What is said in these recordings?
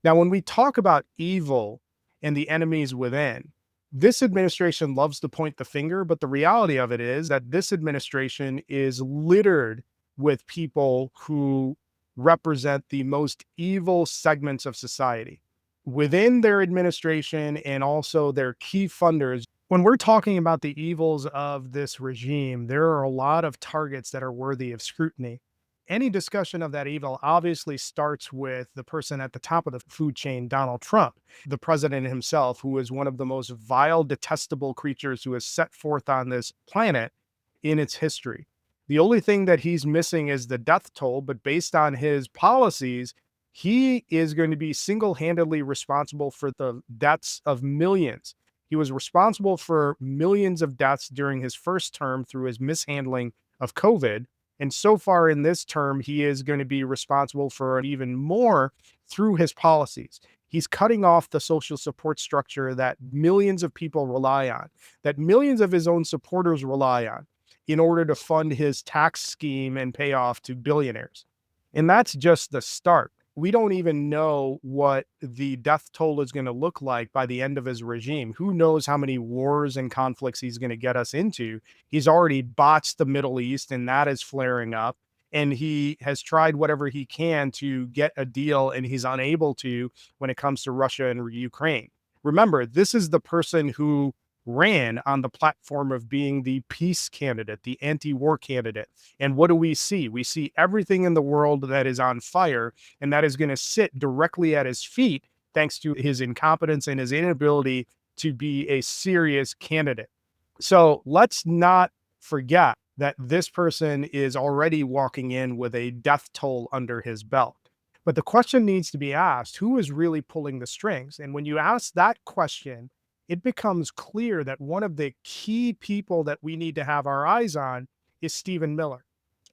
Now, when we talk about evil and the enemies within, this administration loves to point the finger, but the reality of it is that this administration is littered with people who represent the most evil segments of society within their administration and also their key funders. When we're talking about the evils of this regime, there are a lot of targets that are worthy of scrutiny. Any discussion of that evil obviously starts with the person at the top of the food chain, Donald Trump, the president himself, who is one of the most vile, detestable creatures who has set forth on this planet in its history. The only thing that he's missing is the death toll, but based on his policies, he is going to be single handedly responsible for the deaths of millions. He was responsible for millions of deaths during his first term through his mishandling of COVID. And so far in this term, he is going to be responsible for even more through his policies. He's cutting off the social support structure that millions of people rely on, that millions of his own supporters rely on in order to fund his tax scheme and pay off to billionaires. And that's just the start. We don't even know what the death toll is going to look like by the end of his regime. Who knows how many wars and conflicts he's going to get us into? He's already botched the Middle East, and that is flaring up. And he has tried whatever he can to get a deal, and he's unable to when it comes to Russia and Ukraine. Remember, this is the person who ran on the platform of being the peace candidate, the anti war candidate. And what do we see? We see everything in the world that is on fire, and that is going to sit directly at his feet thanks to his incompetence and his inability to be a serious candidate. So let's not forget that this person is already walking in with a death toll under his belt. But the question needs to be asked, who is really pulling the strings? And when you ask that question, it becomes clear that one of the key people that we need to have our eyes on is Stephen Miller.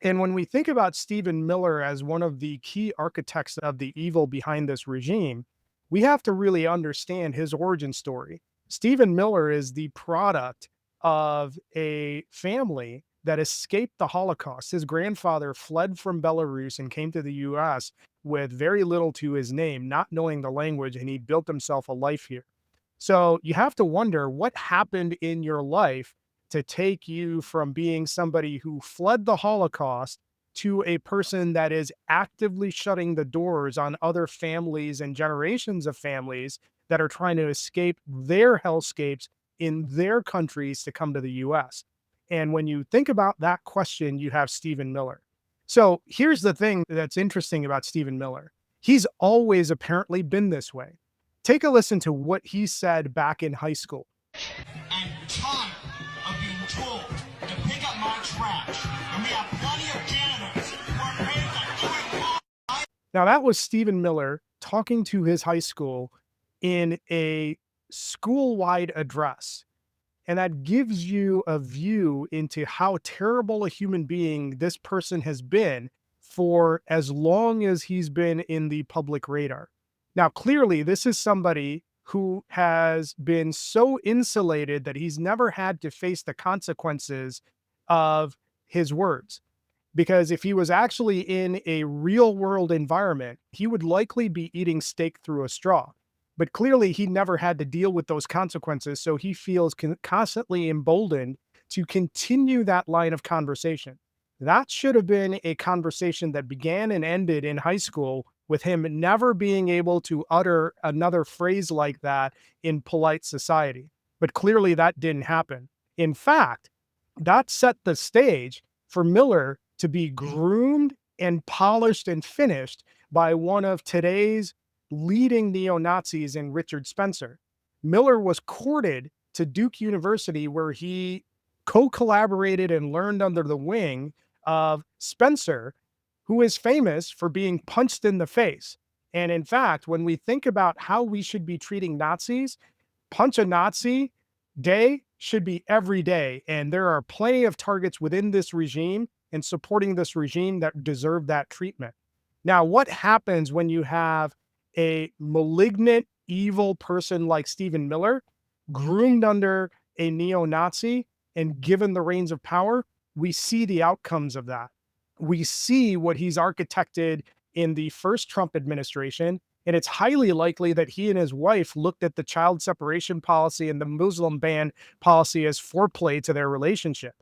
And when we think about Stephen Miller as one of the key architects of the evil behind this regime, we have to really understand his origin story. Stephen Miller is the product of a family that escaped the Holocaust. His grandfather fled from Belarus and came to the US with very little to his name, not knowing the language, and he built himself a life here. So you have to wonder what happened in your life to take you from being somebody who fled the Holocaust to a person that is actively shutting the doors on other families and generations of families that are trying to escape their hellscapes in their countries to come to the US. And when you think about that question, you have Stephen Miller. So here's the thing that's interesting about Stephen Miller. He's always apparently been this way. Take a listen to what he said back in high school. And tired of being told to pick up my trash. And we have plenty of janitors who are paid to do it all. Now, that was Stephen Miller talking to his high school in a school-wide address. And that gives you a view into how terrible a human being this person has been for as long as he's been in the public radar. Now, clearly, this is somebody who has been so insulated that he's never had to face the consequences of his words. Because if he was actually in a real world environment, he would likely be eating steak through a straw. But clearly, he never had to deal with those consequences. So he feels constantly emboldened to continue that line of conversation. That should have been a conversation that began and ended in high school with him never being able to utter another phrase like that in polite society. But clearly, that didn't happen. In fact, that set the stage for Miller to be groomed and polished and finished by one of today's leading neo-Nazis in Richard Spencer. Miller was courted to Duke University, where he co-collaborated and learned under the wing of Spencer, who is famous for being punched in the face. And in fact, when we think about how we should be treating Nazis, punch a Nazi day should be every day. And there are plenty of targets within this regime and supporting this regime that deserve that treatment. Now, what happens when you have a malignant, evil person like Stephen Miller groomed under a neo-Nazi and given the reins of power? We see the outcomes of that. We see what he's architected in the first Trump administration, And it's highly likely that he and his wife looked at the child separation policy and the Muslim ban policy as foreplay to their relationship.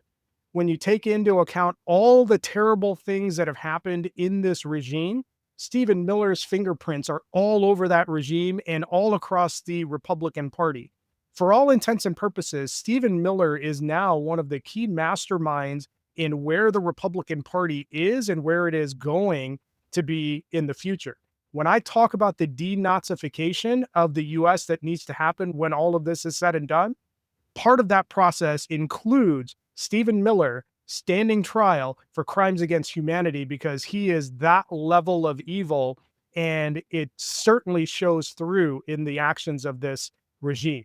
When you take into account all the terrible things that have happened in this regime, Stephen Miller's fingerprints are all over that regime and all across the Republican Party. For all intents and purposes, Stephen Miller is now one of the key masterminds in where the Republican Party is and where it is going to be in the future. When I talk about the denazification of the US that needs to happen when all of this is said and done, part of that process includes Stephen Miller standing trial for crimes against humanity because he is that level of evil, and it certainly shows through in the actions of this regime.